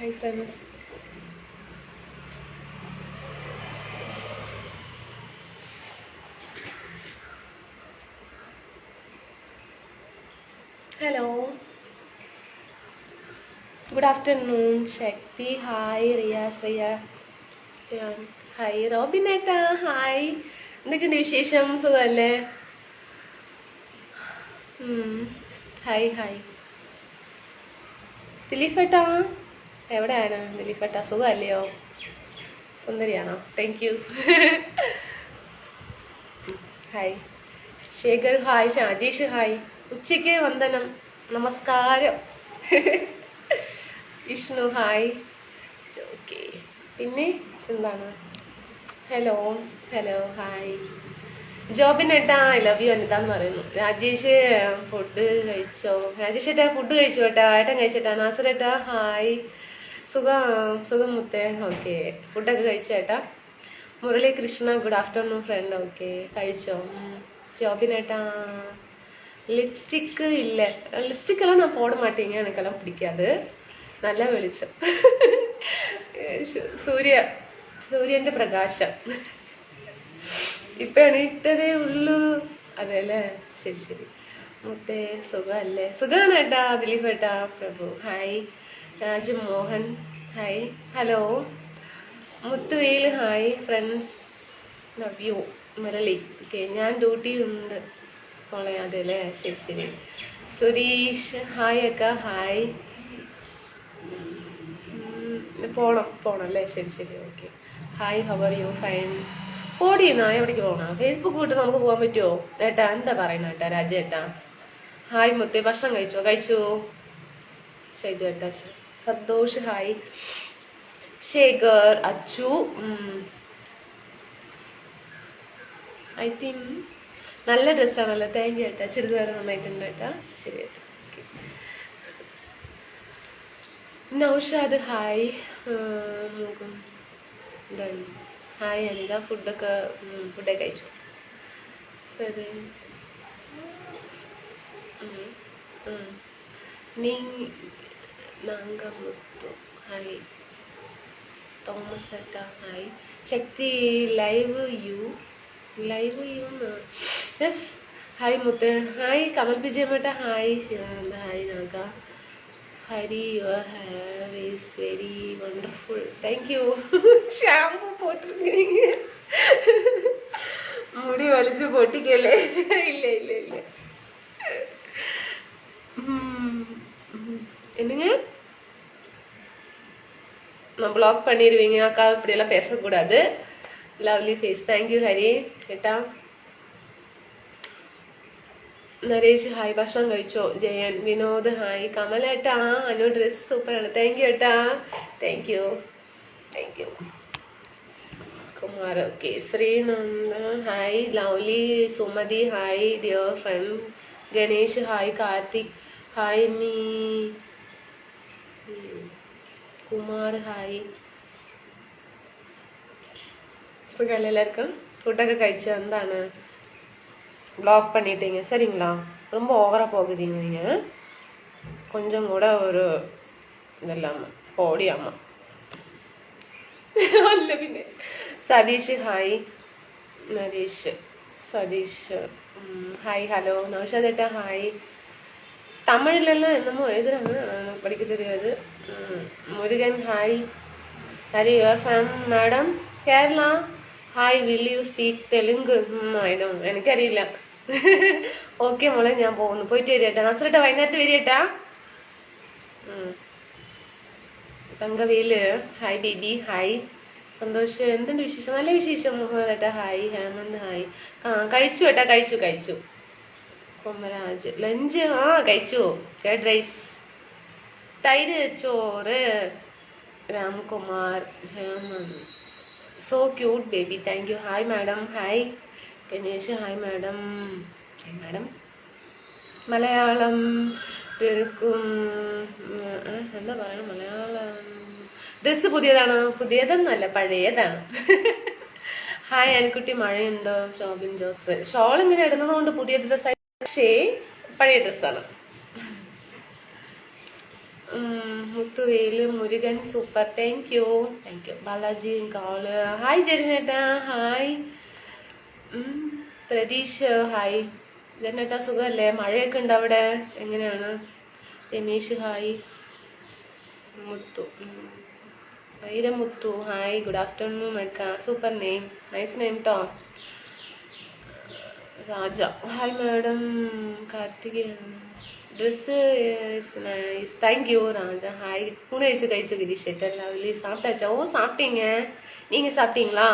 Hi friends. Hello. Good afternoon, Shakti. Hi, Riyasaya. Hi, Robinetta. Hi. എന്തൊക്കെയുണ്ട് വിശേഷം? സുഖമല്ലേ? Hi hi. ദിലീപേട്ടാ എവിടെയാണ്? ദിലീപേട്ടാ സുഖമല്ലയോ? സുന്ദരിയാണോ? Thank you. Hi Shekhar. Hi Rajesh. Hi. ഉച്ചയ്ക്ക് വന്ദനം, നമസ്കാരം. വിഷ്ണു ഹായ്. ഓക്കെ, പിന്നെ എന്താണ്? Hello hello hi. ജോബിനേട്ടാ ഐ ലവ് യു അനിതാന്ന് പറയുന്നു. രാജേഷ് ഫുഡ് കഴിച്ചോ? രാജേഷ് ഏട്ടാ ഫുഡ് കഴിച്ചു ഏട്ടാ. ഏട്ടൻ കഴിച്ചേട്ടാ. നാസറേട്ടാ ഹായ്. സുഖം മുത്തേ. ഓക്കെ, ഫുഡൊക്കെ കഴിച്ചേട്ടാ. Murali Krishna good afternoon friend. Okay, കഴിച്ചോ? ஜாபினேட்டா லிப்ஸ்டிக்கு இல்லை, லிப்ஸ்டிக்கெல்லாம் நான் போட மாட்டேங்க, எனக்கெல்லாம் பிடிக்காது. நல்லா வெளிச்சம். സൂര്യന്റെ പ്രകാശം. ഇപ്പൊ എണീറ്റതേ ഉള്ളൂ. അതെല്ലേ, ശരി ശരി. മുത്തേ സുഖല്ലേ? സുഖാണ് ഏട്ടാ. ദിലീപ് ഏട്ടാ. Prabhu hi. Rajamohan hi. Hello Muthuvel hi. Friends love you. Murali okay, ഞാൻ ഡ്യൂട്ടി ഉണ്ട് മോളെ. അതെല്ലേ, ശരി ശരി. സുരീഷ് ഹായ് അക്ക. ഹായ്. പോണല്ലേ, ശരി ശരി. Okay hi. How are you? Fine. ഓടിയെന്നാ എവിടേക്ക് പോകണം? ഫേസ്ബുക്ക് വിട്ട് നമുക്ക് പോകാൻ പറ്റുമോ ഏട്ടാ? എന്താ പറയുന്ന ഏട്ടാ? രാജേട്ടാ ഹായ്. മുത്തേ ഭക്ഷണം കഴിച്ചോ? കഴിച്ചു. ഷൈജു ഏട്ടാ. Santhosh hi. Shekhar Achu I think നല്ല ഡ്രസ്സാണല്ലോ. താങ്ക് യു ഏട്ടാ. ചുരിദാർ നന്നായിട്ടുണ്ട് ഏട്ടാ. ശരി ഏട്ടാ. നൗഷാദ് ഹായ്. ഹായ് അനിത. ഫുഡൊക്കെ കഴിച്ചു. അതെ നീ നാങ്കമുത്തു ഹായ്. തോമസ് ഏട്ടാ hi. Shakti love you yes. Hi മുത്ത്. ഹായ് കമൽ വിജയമേട്ട. Hi Shivananda. Hi Naga. Hari your hair is very wonderful. Thank you. Shampoo പോട്ടിരിക്കീங்க. മുടി വലിച്ചു പൊട്ടിക്കല്ലേ? ഇല്ല ഇല്ല ഇല്ല. என்னங்க நான் பிளாக் பண்ணிடுவீங்க அக்கா, இப்படியெல்லாம் பேசக்கூடாது. Lovely face. தேங்க்யூ ஹரி ഏട്ടാ. നരേഷ് ഹായ്. ഭക്ഷണം കഴിച്ചോ? ജയൻ. വിനോദ് ഹായ്. കമലേട്ടാ അനു ഡ്രസ് സൂപ്പറാണ്. താങ്ക് യു ഏട്ടാ. Thank you thank you. Kumar okay. Sreenanda hi. Lovely Sumathi hi. Dear friend Ganesh hi. Karthik hi. നീ കുമാർ ഹായ്. സുഖമല്ലേ എല്ലാവർക്കും? ஃபுட்டொക്കെ കഴിச்சு എന്താണ് ப்ளாக் பண்ணிட்டீங்க சரிங்களா? ரொம்ப ஓவரா போகுதீங்க நீங்க. கொஞ்சம் கூட ஒரு இதெல்லாம் போடியாமா അല്ല പിന്നെ. Satheesh hi. Naresh Satheesh hi. Hello Naushad ഏട്ടാ ഹായ്. തമിഴിലെല്ലാം എന്നമോ എഴുതുறாங்க, പഠിക്ക தெரியாது. Murugan hi. Hari your from madam Kerala hi. Will you speak Telugu? എനിക്കറിയില്ല. ഓക്കെ മോളെ, ഞാൻ പോകുന്നു. പോയിട്ട് വരികേട്ടാ. നസറേട്ടാ വൈകുന്നേരത്ത് വരികേട്ടാ. Thangavel hi. Baby hi. Santhosh എന്തുണ്ട് വിശേഷം? നല്ല വിശേഷം. മുഹമ്മദ് ഏട്ടാ ഹായ്. ഹേമന്ത് ഹായ്. കഴിച്ചു ഏട്ടാ. കഴിച്ചു. കൊമരാജ് ലഞ്ച് കഴിച്ചു. ഫ്രൈഡ് റൈസ്, തൈര് ചോറ്. Ramkumar Hemanth so cute baby. Thank you. Hi madam. Hi. Ganesh hi madam. Madam Malayalam തീർക്കും. എന്താ പറയണം? മലയാളം ഡ്രസ്സ് പുതിയതാണോ? പുതിയതൊന്നല്ല, പഴയതാണ്. ഹായ് അനിക്കുട്ടി. മഴയുണ്ടോ? ഷോബിൻ ജോസ്. ഷോൾ ഇങ്ങനെ ഇടുന്നത് കൊണ്ട് പുതിയ ഡ്രസ്സായി, പക്ഷേ പഴയ ഡ്രസ്സാണ്. Muthuvel Murugan super. Thank you Balaji call. Hi ജെറിനേട്ടാ. ഹായ് പ്രതീഷ്. ഹായ് ജെറിനേട്ടാ, സുഖല്ലേ? മഴയൊക്കെ ഉണ്ട് അവിടെ? എങ്ങനെയാണ്? Ramesh hi. Muthu Vairamuthu hi. Good afternoon മക്ക. സൂപ്പർ നെയിം, നൈസ് നെയിം ട്ടോ. Raja hi madam. Karthikeyan dress is nice. Thank you Raja. Hi. பூனை കഴിച്ചു ഗിരീഷ് ഏട്ടൻ. ലവ്ലി. സാப்பிട്ടാച്ചാ? ഓ സാப்பிട്ടീங்க. நீங்க സാப்பிட்டீங்களா?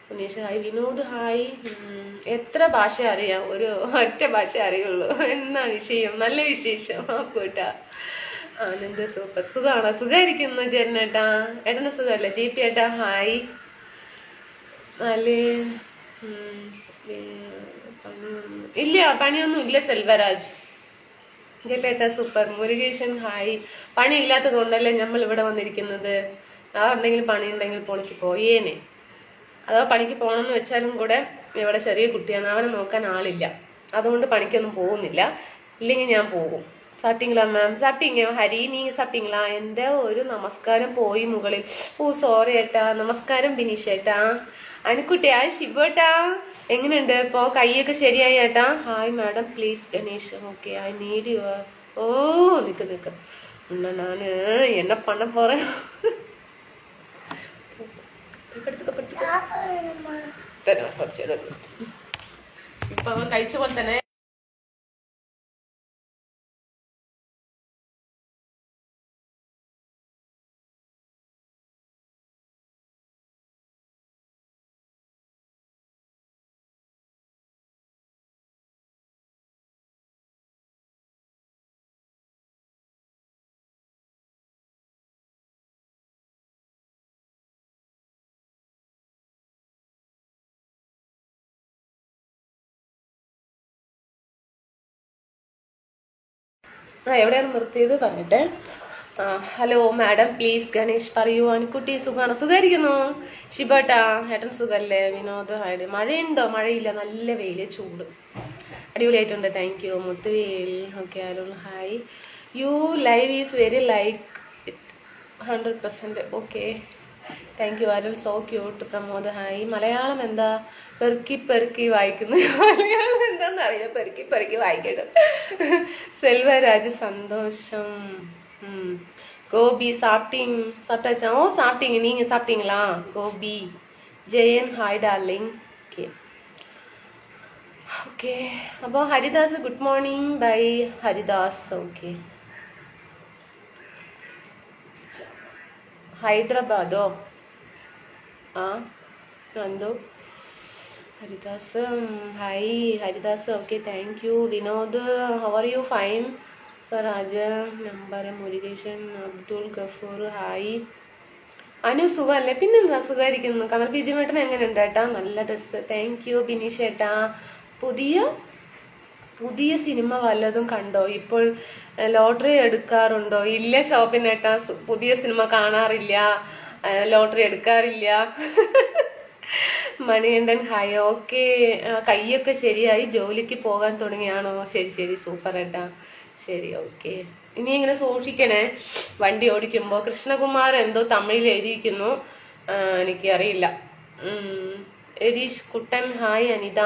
സുനീഷ് ഹായ്. വിനോദ് ഹായ്. എത്ര ഭാഷ അറിയാം? ഒരു ഒറ്റ ഭാഷ അറിയുള്ളൂ. എന്നാ വിഷയം? നല്ല വിശേഷം കേട്ടാ. ആനന്ദ് സൂപ്പർ. സുഖാണോ? സുഖായിരിക്കുന്നു ചേട്ടനേട്ടാ. ഏട്ടന് സുഖമല്ലേ? ജി പി ഏട്ടാ ഹായ്. ഇല്ല പണിയൊന്നും ഇല്ല സെൽവരാജ്. ജയപേട്ട സൂപ്പർ. മുരുകേശൻ ഹായ്. പണി ഇല്ലാത്തത് കൊണ്ടല്ലേ നമ്മൾ ഇവിടെ വന്നിരിക്കുന്നത്. എന്തെങ്കിലും പണി ഉണ്ടെങ്കിൽ പണിക്ക് പോയേനെ. അഥവാ പണിക്ക് പോകണമെന്ന് വെച്ചാലും കൂടെ ഇവിടെ ചെറിയ കുട്ടിയാണ്, അവനെ നോക്കാൻ ആളില്ല, അതുകൊണ്ട് പണിക്കൊന്നും പോകുന്നില്ല. ഇല്ലെങ്കിൽ ഞാൻ പോകും. സാപ്പിട്ടീங்களா മാം? സാപ്പിട്ടീங்க ഹരി. നീ സാപ്പിട്ടീங்களா? എൻ്റെ ഒരു നമസ്കാരം പോയി മുകളിൽ. ഓ സോറി ഏട്ടാ. നമസ്കാരം ബിനീഷ് ഏട്ടാ. അനുക്കുട്ടിയാ. ശിവേട്ടാ എങ്ങനെയുണ്ട് ഇപ്പോ? കൈയൊക്കെ ശരിയായി ഏട്ടാ? Hi madam please Ganesh. Okay I need you. ഓ നിക്ക് നാന് என்ன பண்ண போறேன். ഇപ്പൊ അവൻ കഴിച്ച പോലെ തന്നെ എവിടെയാണ് നിർത്തിയത് പറഞ്ഞിട്ട്. ഹലോ മാഡം പ്ലീസ് ഗണേഷ് പറയൂ. അനുക്കുട്ടി സുഖാണോ? സുഖായിരിക്കുന്നു. ഷിബേട്ടാ ഏട്ടൻ സുഖല്ലേ? വിനോദ് ഹായ്. മഴയുണ്ടോ? മഴയില്ല, നല്ല വെയില്, ചൂട്, അടിപൊളിയായിട്ടുണ്ട്. Thank you Muthuvel. Okay Arul hi. You live is very like it 100%. Okay thank U Arul. So cute. Pramod hi. Malayalam എന്താ? പെറുക്കി വായിക്കുന്നു. മലയാളം എന്താന്നറിയാം, പെറുക്കി വായിക്കണം. സെൽവരാജ് സന്തോഷം. கோபி சாப்பிட்டாச்சா? ஓ சாப்பிட்டீங்க. நீங்க சாப்பிட்டீங்களா? Gopi. Jayan hi darling. Okay okay. അപ്പോൾ Haridas good morning. Bye Haridas. Okay ഹൈദരാബാദോ? Nandu Haridas hi. Haridas okay thank you. Vinod how are you? Fine. Swaraj number. Murukesan Abdul Gafoor hi. Anu സുഖമല്ലേ? പിന്നെന്താ സുഖമായിരിക്കുന്നു. കമൽ ബിജുമേട്ടൻ എങ്ങനെയുണ്ട് ഏട്ടാ? നല്ല ഡ്രസ്സ്. താങ്ക് യു ബിനീഷ് ഏട്ടാ. പുതിയ സിനിമ വല്ലതും കണ്ടോ? ഇപ്പോൾ ലോട്ടറി എടുക്കാറുണ്ടോ? ഇല്ല ഷോപ്പിനേട്ടാ, പുതിയ സിനിമ കാണാറില്ല, ലോട്ടറി എടുക്കാറില്ല. മണികണ്ഠൻ ഹായ്. ഓക്കെ കൈയൊക്കെ ശരിയായി, ജോലിക്ക് പോകാൻ തുടങ്ങിയാണോ? ശരി സൂപ്പർ ഏട്ടാ. ശരി ഓക്കെ. ഇനി ഇങ്ങനെ സൂക്ഷിക്കണേ വണ്ടി ഓടിക്കുമ്പോ. കൃഷ്ണകുമാർ എന്തോ തമിഴിൽ എഴുതിയിരിക്കുന്നു, എനിക്ക് അറിയില്ല. Ratheesh Kuttan hi. Anitha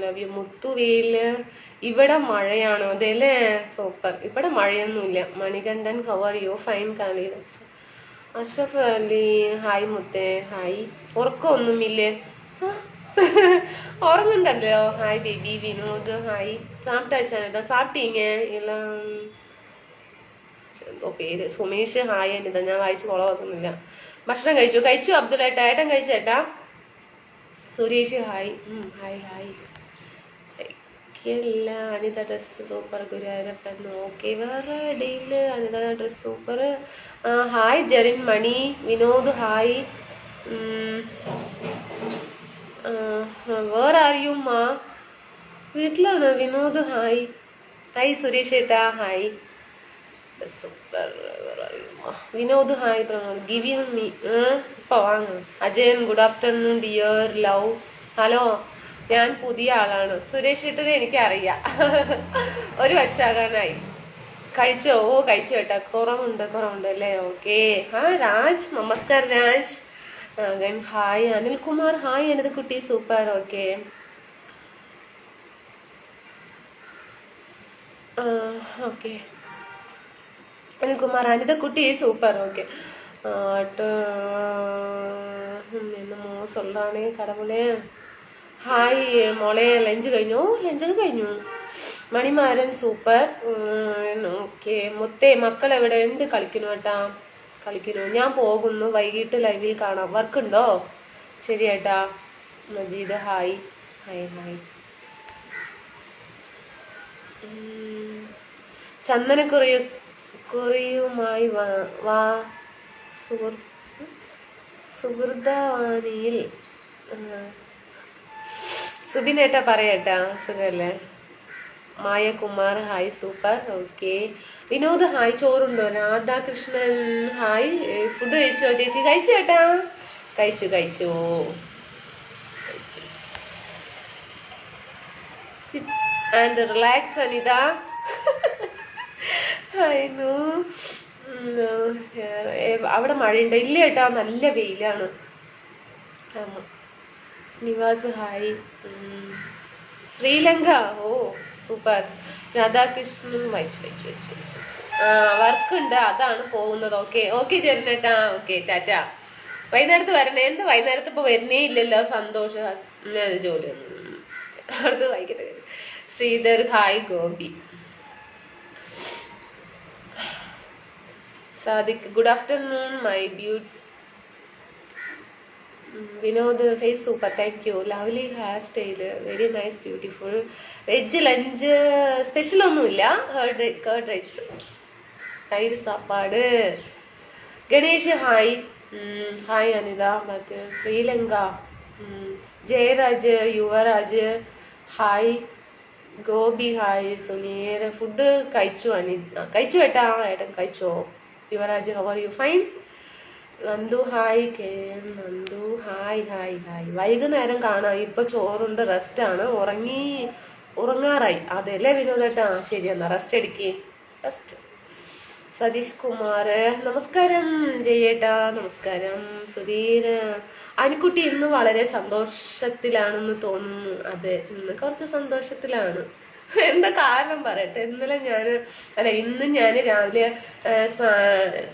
love you. Muthuvel. ഇവിടെ മഴയാണോ? അതല്ലേ സൂപ്പർ. ഇവിടെ മഴയൊന്നുമില്ല. Manikandan how are you? Fine Kalidas. Ashraf Ali hi മുത്തേ ഹായ്. ഉറക്കമൊന്നുമില്ലേ? ഉറങ്ങുണ്ടല്ലോ. Hi baby. വിനോദ് ഹായ്. സാപ്പിട്ടാച്ചാ? സാപ്പിട്ടീங்க ഇല്ല എന്തോ പേര്. സുമേഷ് ഹായ്. അനിത ഞാൻ വായിച്ച് കുളവാക്കുന്നില്ല. ഭക്ഷണം കഴിച്ചു അബ്ദുലേട്ടാ. ഏട്ടൻ കഴിച്ചേട്ടാ. Suresh hi. Hi. Anitha dress super. Guruvayurappan okay. വേറെ deal Anitha dress super. Hi Jerin മണി. വിനോദ് ഹായ്. വേറെ ആർ യു മാ? വീട്ടിലാണ്. വിനോദ് ഹായ്. ഹായ് സുരേഷ് ഏട്ടാ hi. Super. Vinod hi. Pramod giving me. ഇപ്പൊ വാങ്ങ. Ajayan good afternoon dear love. Hello ഞാൻ പുതിയ ആളാണ്. സുരേഷ് ഏട്ടനെ എനിക്കറിയാം, 1 വർഷമാകാനായി. കഴിച്ചോ? ഓ കഴിച്ചു കേട്ടാ. കുറവുണ്ട് അല്ലേ? ഓക്കെ. ആ രാജ്, നമസ്കാരം Raj. Hi Anilkumar, hi Anitha Kutty, super. Okay. Okay Anilkumar, Anitha Kutty, super. Okay. என்னமோ சொல்றானே கடவுளே. ഹായ് മോളെ, ലഞ്ച് കഴിഞ്ഞു? ലഞ്ചൊക്കെ കഴിഞ്ഞു. മണിമാരൻ, സൂപ്പർ. ഓക്കെ. മുത്തേ, മക്കൾ എവിടെ ഉണ്ട്? കളിക്കുന്നു കേട്ടാ, കളിക്കുന്നു. ഞാൻ പോകുന്നു, വൈകിട്ട് ലൈവിൽ കാണാം. വർക്ക് ഉണ്ടോ? ശരി ഏട്ടാ. Majeed, hi hi hi. ചന്ദനക്കുറിയുമായി വാ സുഹൃദവാനിയിൽ. സുബിനേട്ടാ പറയട്ടാ, സുഖല്ലേ? Mayakumar, hi, super. Okay. Vinod, hi. ചോറുണ്ടോ? രാധാകൃഷ്ണൻ, ഹായ്. ഫുഡ് കഴിച്ചോ ചേച്ചി? കഴിച്ചു ചേട്ടാ, കഴിച്ചു. Sit and relax Anitha. ആയിരുന്നു. അവിടെ മഴയുണ്ടോ? ഇല്ല ഏട്ടാ, നല്ല വെയിലാണ്. നിവാസ്, ഹായ്. ശ്രീലങ്ക, ഓ സൂപ്പർ. രാധാകൃഷ്ണൻ, വൈച്ചു. വർക്ക് ഉണ്ട്, അതാണ് പോകുന്നത്. ഓക്കെ ചേട്ടനേട്ടാ. ഓക്കെ, ടാറ്റ. വൈകുന്നേരത്ത് വരണേ. എന്താ വൈകുന്നേരത്ത് ഇപ്പൊ വരുന്നേ ഇല്ലല്ലോ? സന്തോഷം ജോലിയൊന്നും. അടുത്ത് വായിക്കട്ടെ. Sridhar, hi. Gopi, Sadiq, good afternoon my beauty. Vinod, face super, thank you. Lovely hair style, very nice, beautiful. Veg lunch special ഒന്നുമില്ല. കേർഡ് റൈസ്, തൈര് സാപ്പാട്. Ganesh, hi. Hi Anitha. Sri Lanka, Jayaraj, Yuvraj, hi. Gopi, hi. Suneer, food കഴിച്ചു കഴിച്ചു ഏട്ടാ. ഏട്ടൻ കഴിച്ചോ? Yuvraj, how are you? Fine. Nandu, hi. Nandu, hi. വൈകുന്നേരം കാണാം. ഇപ്പൊ ചോറുണ്ട്, റെസ്റ്റ് ആണ്. ഉറങ്ങാറായി. അതെല്ലേ വിനോദേട്ടാ? ശരി, എന്നാ റെസ്റ്റ് എടുക്കേ. റെസ്റ്റ്. സതീഷ് കുമാർ, നമസ്കാരം. ജയേട്ടാ, നമസ്കാരം. സുധീർ, അനുക്കുട്ടി ഇന്ന് വളരെ സന്തോഷത്തിലാണെന്ന് തോന്നുന്നു. അതെ, ഇന്ന് കുറച്ച് സന്തോഷത്തിലാണ്. എന്താ കാരണം പറയട്ടെ. ഇന്ന് ഞാൻ രാവിലെ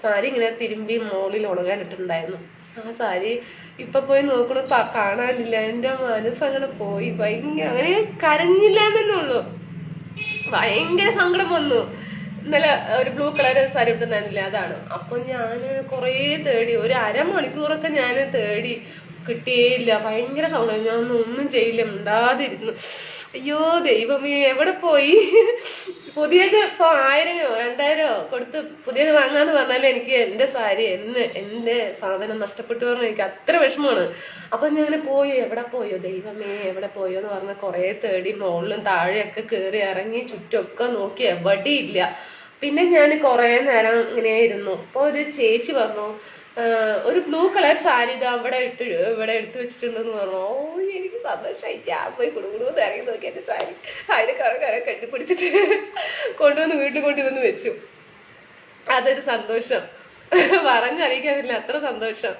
സാരി ഇങ്ങനെ തിരുമ്പി മോളിൽ ഉണങ്ങാനിട്ടുണ്ടായിരുന്നു. ആ സാരി ഇപ്പൊ പോയി നോക്കണ കാണാനില്ല. എന്റെ മനസ്സങ്ങനെ പോയി. അങ്ങനെ കരഞ്ഞില്ല എന്നല്ലേ ഉള്ളൂ, ഭയങ്കര സങ്കടം വന്നു. ഇന്നലെ ഒരു ബ്ലൂ കളർ സാരി എടുത്തിട്ടുണ്ടായിരുന്നില്ല, അതാണ്. അപ്പൊ ഞാന് കൊറേ തേടി, ഒരു അരമണിക്കൂറൊക്കെ ഞാൻ തേടി, കിട്ടിയേയില്ല. ഭയങ്കര സങ്കടം. ഞാൻ ഒന്നും ചെയ്യില്ല, മിണ്ടാതിരുന്നു. അയ്യോ ദൈവമേ, എവിടെ പോയി? പുതിയത് ഇപ്പൊ 1000 2000 കൊടുത്ത് പുതിയത് വാങ്ങാന്ന് പറഞ്ഞാലും എനിക്ക് എന്റെ സാരി എന്റെ സാധനം നഷ്ടപ്പെട്ടു പറഞ്ഞാൽ എനിക്ക് അത്ര വിഷമമാണ്. അപ്പൊ ഞാൻ എവിടെ പോയോ ദൈവമേ, എവിടെ പോയോ എന്ന് പറഞ്ഞ കൊറേ തേടി, മുകളിലും താഴെയൊക്കെ കയറി ഇറങ്ങി ചുറ്റൊക്കെ നോക്കി, എവിടെയില്ല. പിന്നെ ഞാൻ കൊറേ നേരം ഇങ്ങനെ ഇരുന്നു. അപ്പൊ ഒരു ചേച്ചി പറഞ്ഞു, ഒരു ബ്ലൂ കളർ സാരി ഇതാ ഇവിടെ എടുത്തു വെച്ചിട്ടുണ്ടെന്ന് പറഞ്ഞു. ഓ, എനിക്ക് സന്തോഷമായി. ഞാൻ പോയി കുടുകുടുന്ന് ഇറങ്ങി നോക്കി എന്റെ സാരി. അതിന് കറ കെട്ടിപ്പിടിച്ചിട്ട് കൊണ്ടുവന്ന് വീട്ടിൽ കൊണ്ടുവന്ന് വെച്ചു. അതൊരു സന്തോഷം പറഞ്ഞറിയിക്കാനില്ല, അത്ര സന്തോഷം.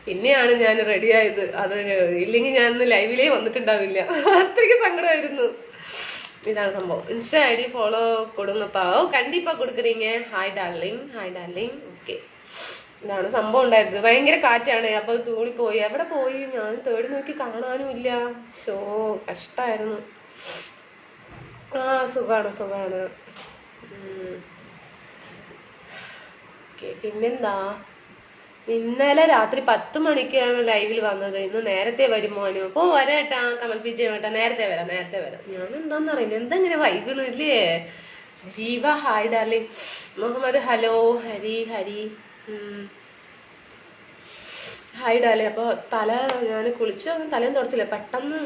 പിന്നെയാണ് ഞാൻ റെഡിയായത്. അത് ഇല്ലെങ്കിൽ ഞാൻ ഇന്ന് ലൈവിലേ വന്നിട്ടുണ്ടാവില്ല, അത്രയ്ക്ക് സങ്കടമായിരുന്നു. ഇതാണ് സംഭവം. ഇൻസ്റ്റാ ID ഫോളോ കൊടുങ്ങപ്പാ. ഓ കണ്ടിപ്പാ കൊടുക്കുறீங்க. Hi darling. ഓക്കെ, ഇതാണ് സംഭവം ഉണ്ടായിരുന്നത്. ഭയങ്കര കാറ്റാണ്. അപ്പൊ തൂളിപ്പോയി. എവിടെ പോയി? ഞാൻ തേടി നോക്കി, കാണാനും ഇല്ല. ഷോ, കഷ്ടായിരുന്നു. സുഖാണ്. പിന്നെന്താ, ഇന്നലെ രാത്രി 10 മണിക്കാണ് ലൈവിൽ വന്നത്. ഇന്ന് നേരത്തെ വരുമോ? അപ്പൊ വരാട്ടാ. കമൽ വിജയേട്ടാ, നേരത്തെ വരാം. ഞാൻ എന്താന്നറിയില്ല, എന്താ ഇങ്ങനെ വൈകണില്ലേ? Jeeva, hi darling. Muhammad, hello. Hari, hi ഡാലി. അപ്പോൾ ഞാൻ കുളിച്ച് തലയും തുടച്ചില്ല. പെട്ടെന്ന്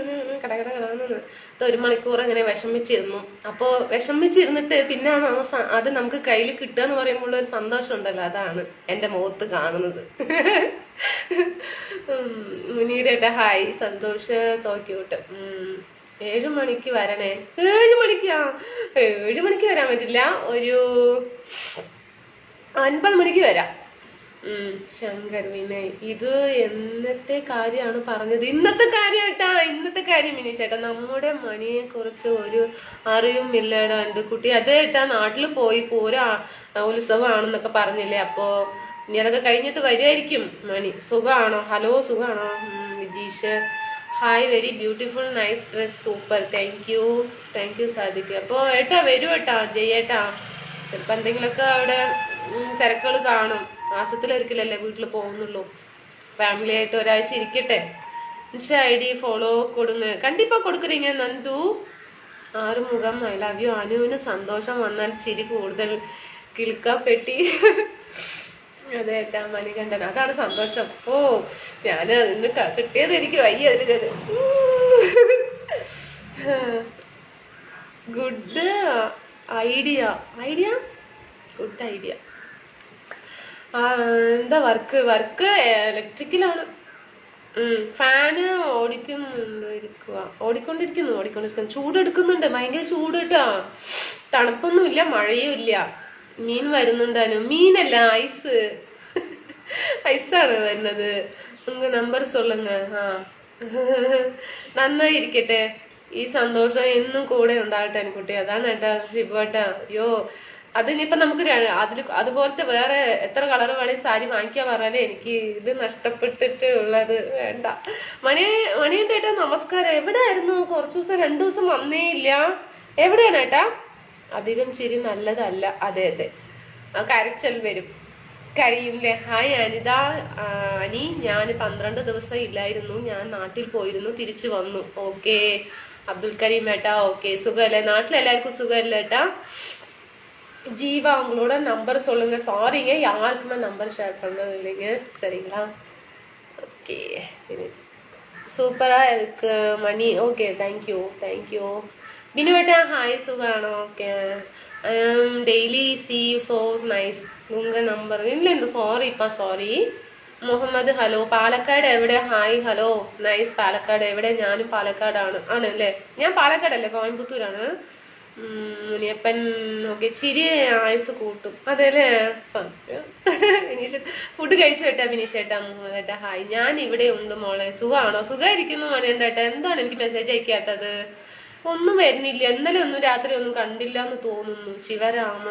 കടന്ന് 1 മണിക്കൂർ അങ്ങനെ വിഷമിച്ചിരുന്നു. അപ്പോൾ വിഷമിച്ചിരുന്നിട്ട് പിന്നെ അത് നമുക്ക് കയ്യിൽ കിട്ടുക എന്ന് പറയുമ്പോൾ ഒരു സന്തോഷം ഉണ്ടല്ലോ, അതാണ് എൻ്റെ മുഖത്ത് കാണുന്നത്. മുനീരേട്ട, ഹായ്. Santhosh, so cute. 7 മണിക്ക് വരണേ. 7 മണിക്കാ? 7 മണിക്ക് വരാൻ പറ്റില്ല, ഒരു 9 മണിക്ക് വരാം. ശങ്കർ വിനയ്, ഇത് എന്നത്തെ കാര്യമാണ് പറഞ്ഞത്? ഇന്നത്തെ കാര്യം ഏട്ടാ, ഇന്നത്തെ കാര്യം മിനിഷേട്ടാ. നമ്മുടെ മണിയെ കുറിച്ച് ഒരു അറിവും ഇല്ലടാ എന്ത് കുട്ടി. അത് ഏട്ടാ നാട്ടിൽ പോയി പൂര ഉത്സവമാണെന്നൊക്കെ പറഞ്ഞില്ലേ, അപ്പോ ഇനി അതൊക്കെ കഴിഞ്ഞിട്ട് വരുമായിരിക്കും. മണി സുഖമാണോ? ഹലോ സുഖമാണോ? Vijeesh hi, very beautiful nice dress super, thank U സാധിക്കും. അപ്പോൾ ഏട്ടാ വരൂ ഏട്ടാ, ജയേട്ടാ. ചിലപ്പോൾ എന്തെങ്കിലുമൊക്കെ അവിടെ തിരക്കുകൾ കാണും. മാസത്തിലൊരിക്കലല്ലേ വീട്ടിൽ പോകുന്നുള്ളൂ. ഫാമിലി ആയിട്ട് ഒരാഴ്ച ഇരിക്കട്ടെ. ID ഫോളോ കൊടുങ്ങ, കണ്ടിപ്പാ കൊടുക്കുறீங்க Nandu. Arumugam I love you. അനുവിന് സന്തോഷം വന്നാൽ ചിരി കൂടുതൽ. കിൽക്കാപ്പെട്ടി. അതെ ഏട്ടാ മണികണ്ഠൻ, അതാണ് സന്തോഷം. ഓ ഞാന് ഇന്ന് കിട്ടിയത് എനിക്ക് വയ്യ. Good idea, good idea. എന്താ വർക്ക് ഇലക്ട്രിക്കലാണ്. ഫാന് ഓടിക്കൊണ്ടിരിക്കുന്നു. ചൂടെടുക്കുന്നുണ്ട്, ഭയങ്കര ചൂട് കേട്ടാ. തണുപ്പൊന്നും ഇല്ല, മഴയും ഇല്ല. മീൻ വരുന്നുണ്ടാനു. മീനല്ല, ഐസാണ് വരുന്നത്. നമ്പർ സൊല്ലുങ്ങ. നന്നായി ഇരിക്കട്ടെ. ഈ സന്തോഷം എന്നും കൂടെ ഉണ്ടാകട്ടെ കുട്ടി. അതാണ് ഏട്ടാ ഷിബേട്ടാ. അയ്യോ അതിനിപ്പോ നമുക്ക് അതുപോലത്തെ വേറെ എത്ര കളർ വേണമെങ്കിൽ സാരി വാങ്ങിക്കാൻ പറഞ്ഞാലേ എനിക്ക് ഇത് നഷ്ടപ്പെട്ടിട്ട് ഉള്ളത് വേണ്ട. മണിയുണ്ട് ഏട്ടാ, നമസ്കാരം. എവിടെയായിരുന്നു? കുറച്ചു ദിവസം 2 ദിവസം വന്നേ ഇല്ല. എവിടെയാണ് ഏട്ടാ? അധികം ചിരി നല്ലതല്ല. അതെ കരച്ചൽ വരും, കഴിയുംല്ലേ. ഹായ് അനിത. അനി, ഞാൻ 12 ദിവസം ഇല്ലായിരുന്നു, ഞാൻ നാട്ടിൽ പോയിരുന്നു, തിരിച്ചു വന്നു. ഓക്കെ അബ്ദുൽ കരീം ഏട്ടാ. ഓക്കെ സുഖല്ലേ? നാട്ടിലെല്ലാവർക്കും സുഖമല്ലേ ഏട്ടാ? ஜீவா, உங்களோட நம்பர் சொல்லுங்க. சாரிங்க யாருக்குமே நம்பர் ஷேர் பண்ணது இல்லைங்க, சரிங்களா? ஓகே சரி, സൂപ്പറാ ഇருக்கு മണി. Okay thank you. ബിനുവേട്ടാ ഹായ്, സുഖാണോ? Okay daily see you, so nice. ഉങ്ക നമ്പർ ഇല്ല. സോറി. മുഹമ്മദ് ഹലോ. പാലക്കാട് എവിടെ? Hi hello nice. പാലക്കാട് എവിടെ? ഞാനും പാലക്കാടാണ്. ആണല്ലേ? ഞാൻ പാലക്കാടല്ലേ, കോയമ്പത്തൂരാണ്. മുനിയപ്പൻ. ഓക്കെ ചിരി ആയുസ് കൂട്ടും. അതെല്ലേ? സത്യം. ഫുഡ് കഴിച്ചു കേട്ടാ വിനീഷേട്ടാ. മുഹമ്മദേട്ടാ ഹായ്, ഞാൻ ഇവിടെ ഉണ്ട് മോളെ. സുഖാണോ? സുഖമായിരിക്കുന്നു മണിയണ്ടേട്ടാ. എന്താണ് എനിക്ക് മെസ്സേജ് അയക്കാത്തത്? ഒന്നും വരുന്നില്ല. ഇന്നലെ ഒന്നും രാത്രി ഒന്നും കണ്ടില്ല എന്ന് തോന്നുന്നു. ശിവരാമ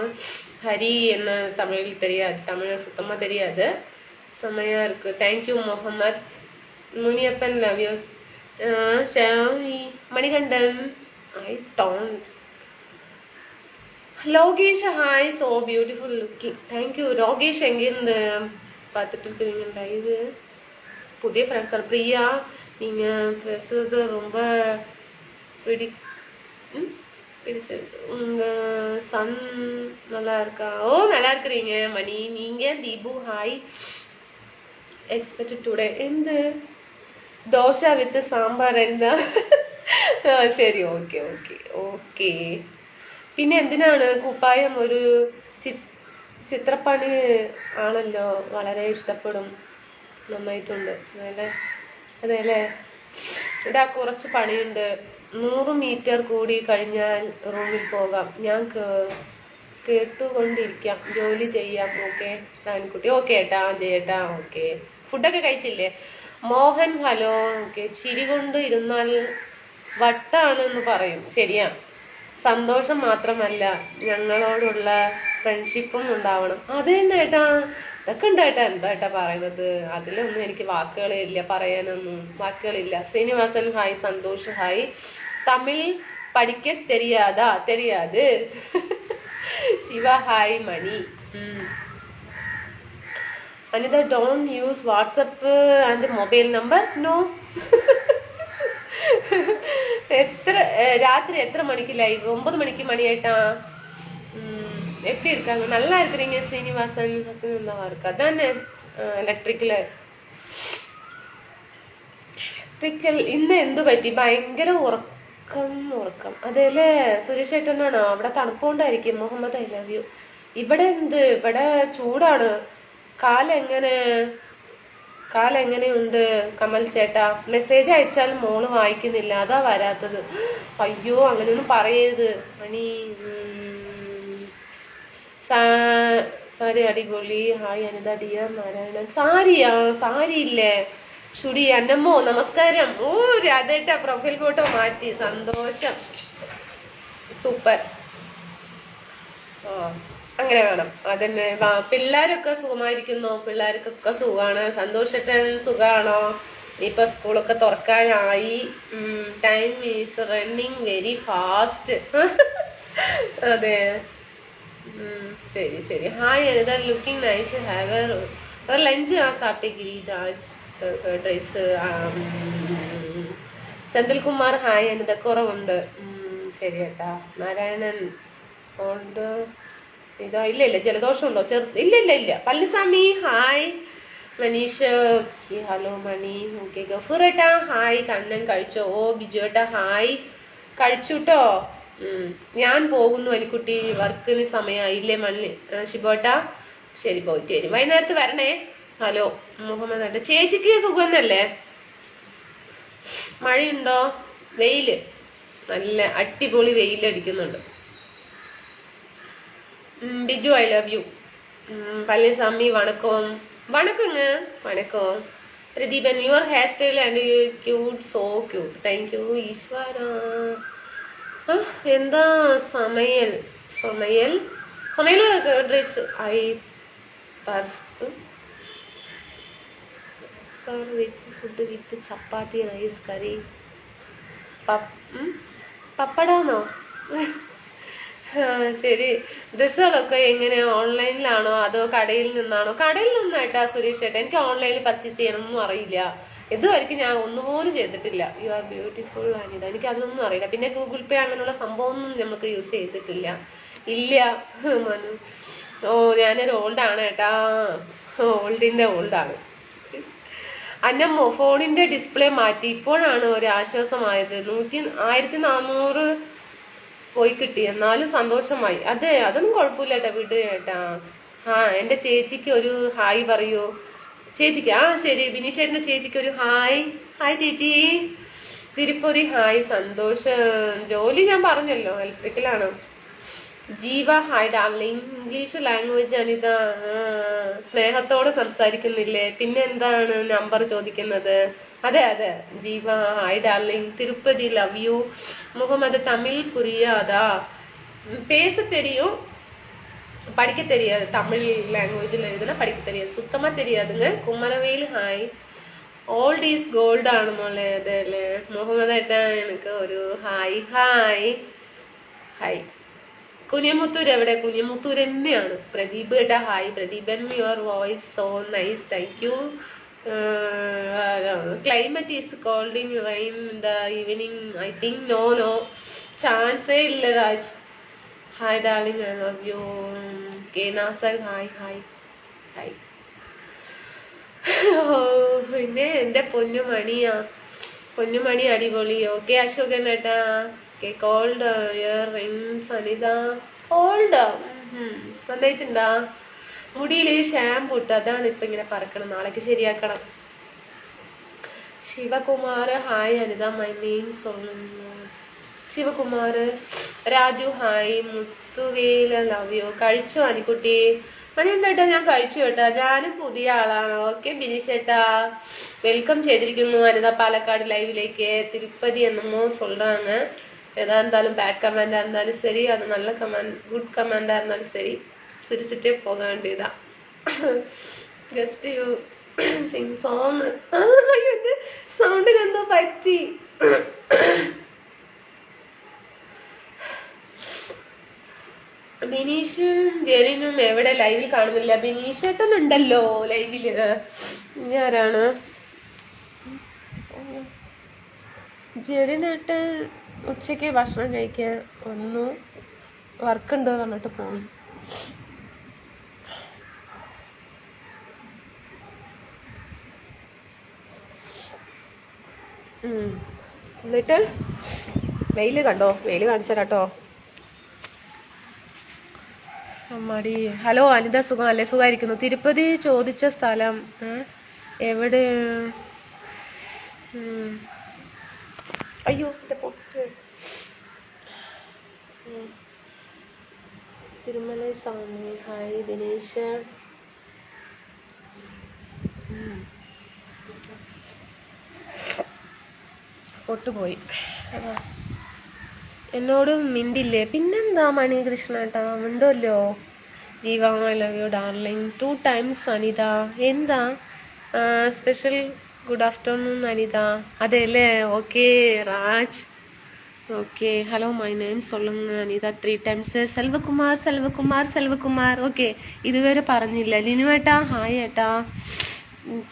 ഹരി എന്ന തമിഴിൽ தெரியாது, തമിഴ് சுத்தமா தெரியாது. സമയം இருக்கு. Thank you Muhammad. Muniyappan love you. Manikandan I ടോൺ. Lokesh hi, so beautiful looking. Thank you Lokesh. எங்கேருந்து பார்த்துட்டு இருக்கிறீங்க லைவ்? புதிய ஃப்ரெண்ட்ஸ். பிரியா, நீங்கள் பேசுறது ரொம்ப பிடிச்சது. உங்கள் சன் நல்லா இருக்கா? ஓ நல்லா இருக்கிறீங்க மணி. நீங்கள் தீபு ஹாய். எக்ஸ்பெக்டட் டுடே എന്ത്? ദോശ വിത്ത് സാമ്പാർ. എന്താ? ശരി, ഓക്കെ. പിന്നെ എന്തിനാണ് കുപ്പായം? ഒരു ചിത്രപ്പണി ആണല്ലോ, വളരെ ഇഷ്ടപ്പെടും. നന്നായിട്ടുണ്ട്. അതെല്ലേ? ഇതാ കുറച്ച് പണിയുണ്ട്. 100 മീറ്റർ കൂടി കഴിഞ്ഞാൽ റൂമിൽ പോകാം. ഞാൻ കേട്ടുകൊണ്ടിരിക്കാം, ജോലി ചെയ്യാം. ഓക്കെ നാൻകുട്ടി. ഓക്കെ ഏട്ടാ ജയേട്ടാ. ഓക്കെ ഫുഡൊക്കെ കഴിച്ചില്ലേ? മോഹൻ ഹലോ. ഓക്കെ ചിരി കൊണ്ട് ഇരുന്നാൽ വട്ടാണെന്ന് പറയും, ശരിയാ. സന്തോഷം മാത്രമല്ല, ഞങ്ങളോടുള്ള ഫ്രണ്ട്ഷിപ്പും ഉണ്ടാവണം. അത് തന്നെ ഏട്ടാ, ഇതൊക്കെ ഉണ്ടായിട്ടാ. എന്താ ഏട്ടാ പറയുന്നത്? അതിലൊന്നും എനിക്ക് വാക്കുകളില്ല, പറയാനൊന്നും വാക്കുകളില്ല. ശ്രീനിവാസൻ ഹായ്. സന്തോഷ് ഹായ്. തമിഴ് പഠിക്ക தெரியாது. Shiva hi. Mani. Anitha don't use WhatsApp and mobile number. No. ராத்திரி எத்தனை மணிக்கு லைவ்? 9 மணிக்கு மணி ஆயிட்டா. எப்படி இருக்காங்க? நல்லா இருக்கிறீங்க ஸ்ரீனிவாசன். நல்லா இருக்கா தானே? ഇലക്ട്രിക്കൽ ഇന്ന് എന്തു പറ്റി? ഭയങ്കര ഉറക്കം. അതേല്ലേ സുരേഷ് ഏട്ടനാണോ? അവിടെ തണുപ്പുകൊണ്ടായിരിക്കും. Muhammad I love you. ഇവിടെ എന്ത്? ഇവിടെ ചൂടാണ്. കാലെങ്ങനെ? കാലെങ്ങനെയുണ്ട് കമൽ ചേട്ടാ? മെസ്സേജ് അയച്ചാൽ മോള് വായിക്കുന്നില്ല, അതാ വരാത്തത്. അയ്യോ അങ്ങനെയൊന്നും പറയരുത് മണി. സാരി അടിപൊളി. Hi Anitha dear Narayanan. സാരിയാ? സാരി ഇല്ലേ? ഷുടി അന്നമ്മോ നമസ്കാരം. ഓ രാധേട്ട പ്രൊഫൈൽ ഫോട്ടോ മാറ്റി, സന്തോഷം, സൂപ്പർ. ആ അങ്ങനെ വേണം, അതന്നെ. പിള്ളേരൊക്കെ സുഖമായിരിക്കുന്നോ? പിള്ളേർക്കൊക്കെ സുഖമാണ്. സന്തോഷട്ടൻ സുഖാണോ? ഇപ്പൊ സ്കൂളൊക്കെ തുറക്കാനായി. Time is running very fast. അതെ, ശരി ശരി. Hi Anitha, looking nice. Have ഒരു ലഞ്ച് സാപ്പിട്ടിരി രാജ് ഡ്രസ്. സെന്തിൽകുമാർ ഹായ് അനിത, കുറവുണ്ട്. ശരി കേട്ടാ. നാരായണൻ ഉണ്ട് ഇതാ? ഇല്ല ഇല്ല, ജലദോഷം ഉണ്ടോ? ഇല്ല ഇല്ല ഇല്ല. Palliswami hi. Manish hello Mani. Okay ഗഫൂറേട്ടാ ഹായ്. കണ്ണൻ കഴിച്ചോ? ഓ ബിജുവേട്ടാ ഹായ്, കഴിച്ചുട്ടോ. ഞാൻ പോകുന്നു അനിക്കുട്ടി, വർക്കിന് സമയമായില്ലേ മള്ളി. ശിബോട്ടാ ശരി, പോയിട്ട് വരും, വൈകുന്നേരത്ത് വരണേ. ഹലോ മുഹമ്മദ് ഏട്ടാ, ചേച്ചിക്ക് സുഖന്നല്ലേ? മഴയുണ്ടോ? വെയില്, നല്ല അടിപൊളി വെയിലടിക്കുന്നുണ്ട്. Biju I love you. Palaniswami വണക്കം. വണക്കங்க, വണക്കം. Pradeepan your hair style and cute, so cute. Thank you Eshwara. എന്താ സമയൽ സമയൽ സമയൽ ഡ്രസ് ഐ വെച്ച് food with chapati rice curry. പപ്പടാന്നോ? ശരി. ഡ്രസ്സുകളൊക്കെ എങ്ങനെ, ഓൺലൈനിലാണോ അതോ കടയിൽ നിന്നാണോ? കടയിൽ നിന്നായിട്ടാ സുരേഷ് ചേട്ടാ. എനിക്ക് ഓൺലൈനിൽ പർച്ചേസ് ചെയ്യണമെന്നൊന്നും അറിയില്ല, ഇതുവരെയ്ക്കും ഞാൻ ഒന്നുപോലും ചെയ്തിട്ടില്ല. യു ആർ ബ്യൂട്ടിഫുൾ അനിത, എനിക്ക് അതൊന്നും അറിയില്ല. പിന്നെ ഗൂഗിൾ പേ അങ്ങനെയുള്ള സംഭവമൊന്നും നമുക്ക് യൂസ് ചെയ്തിട്ടില്ല. ഇല്ല മനു. ഓ ഞാനൊരു ഓൾഡാണ് കേട്ടാ, ഓൾഡിന്റെ ഓൾഡാണ്. അന്നമ്മോ ഫോണിന്റെ ഡിസ്പ്ലേ മാറ്റി, ഇപ്പോഴാണ് ഒരു ആശ്വാസമായത്. 1400 പോയി കിട്ടി, എന്നാലും സന്തോഷമായി. അതെ, അതൊന്നും കുഴപ്പമില്ല കേട്ടാ, വിട് കേട്ടാ. എന്റെ ചേച്ചിക്ക് ഒരു ഹായ് പറയൂ. ചേച്ചിക്ക് ശരി. ബിനീഷേട്ടന്റെ ചേച്ചിക്ക് ഒരു ഹായ്. ഹായ് ചേച്ചി. തിരുപ്പതി ഹായ്. സന്തോഷം. ജോലി ഞാൻ പറഞ്ഞല്ലോ, ഇലക്ട്രിക്കലാണ്. Jeeva hi darling. English language Anitha. സ്നേഹത്തോടെ സംസാരിക്കുന്നില്ലേ, പിന്നെ എന്താണ് നമ്പർ ചോദിക്കുന്നത്? അതെ അതെ. Jeeva hi darling. Tirupati love you. Muhammad Tamil പുരിയാതാ? பேச தெரியும், படிக்க தெரியாது. தமிழ் லாங்குவேஜில் எழுதுனா படிக்க தெரியாது, சுத்தமாக தெரியாதுங்க. Kumaravel hi. Old is gold ആണ് മോളെ. അതെ അല്ലേ? മുഹമ്മദ് ഏട്ടാ എനിക്ക് ഒരു ഹായ്. Hi hi. കുഞ്ഞമുത്തൂർ എവിടെ? കുഞ്ഞമുത്തൂർ തന്നെയാണ്. പ്രദീപ് ഏട്ടാ hi. Pradeepan your voice so nice, thank you. Climate is cold in rain in the evening I think. No no, ചാൻസേ ഇല്ല Raj. Hi darling, I love you. K Nasar hi. Hi hi. പിന്നെ എന്റെ പൊന്നുമണിയാ, പൊന്നുമണി അടിപൊളി. ഓക്കെ അശോകൻ ഏട്ടാ. Cold earrings Anitha. Cold നന്നായിട്ടുണ്ടാ? മുടിയിൽ ഷാമ്പു ഇട്ട്, അതാണ് ഇപ്പൊ ഇങ്ങനെ പറക്കണം, നാളേക്ക് ശരിയാക്കണം. Sivakumar hi Anitha, my name സൊല്ലുന്നു. Sivakumar. Raju hi. മുത്തുവേല love you. കഴിച്ചോ അനിക്കുട്ടി? മണിയുണ്ടേട്ടാ, ഞാൻ കഴിച്ചു കേട്ടാ, ഞാനും പുതിയ ആളാണ്. ഓക്കെ ബിനീഷേട്ടാ, വെൽക്കം ചെയ്തിരിക്കുന്നു അനിത പാലക്കാട് ലൈവിലേക്ക്. തിരുപ്പതി എന്നമോ சொல்றாங்க. எதா இருந்தாலும் பேட் கமெண்டா இருந்தாலும் சரி, அது நல்ல கமெண்ட் குட் கமெண்டா இருந்தாலும் சரி, சிரிச்சுட்டே போக வேண்டியதான். Just you sing song. എന്റെ സൗണ്ടിന് എന്തോ പറ്റി. ബിനീഷും ജെറിനും എവിടെ? ലൈവിൽ കാണുന്നില്ല. ബിനീഷേട്ടൻ ഉണ്ടല്ലോ ലൈവില്. ഇനി ആരാണ്? ജെറിനേട്ടൻ ഉച്ചക്ക് ഭക്ഷണം കഴിക്കാൻ വന്നു, വർക്കുണ്ട് പറഞ്ഞിട്ട് പോയി. എന്നിട്ട് വെയില് കണ്ടോ? വെയില് കാണിച്ച കേട്ടോ അമ്മാടി. ഹലോ അനിത, സുഖം അല്ലേ? സുഖമായിരിക്കുന്നു. തിരുപ്പതി ചോദിച്ച സ്ഥലം എവിടെ? അയ്യോ എൻ്റെ പൊട്ട്. തിരുമലൈ സ്വാമി ഹായ് ദിനേശ്. പൊട്ടുപോയി. എന്നോട് മിണ്ടില്ലേ? പിന്നെന്താ മണികൃഷ്ണേട്ടാ, മിണ്ടുമല്ലോ. Jeeva I love you darling 2 times Anitha. എന്താ സ്പെഷ്യൽ? Good afternoon Anitha. അതെ അല്ലേ? Okay Raj. Okay hello my name சொல்லுங்க അനിത 3 times. സെൽവകുമാർ സെൽവകുമാർ സെൽവകുമാർ. ഓക്കെ ഇതുവരെ പറഞ്ഞില്ല. ലിനു ഏട്ടാ ഹായ് ഏട്ടാ.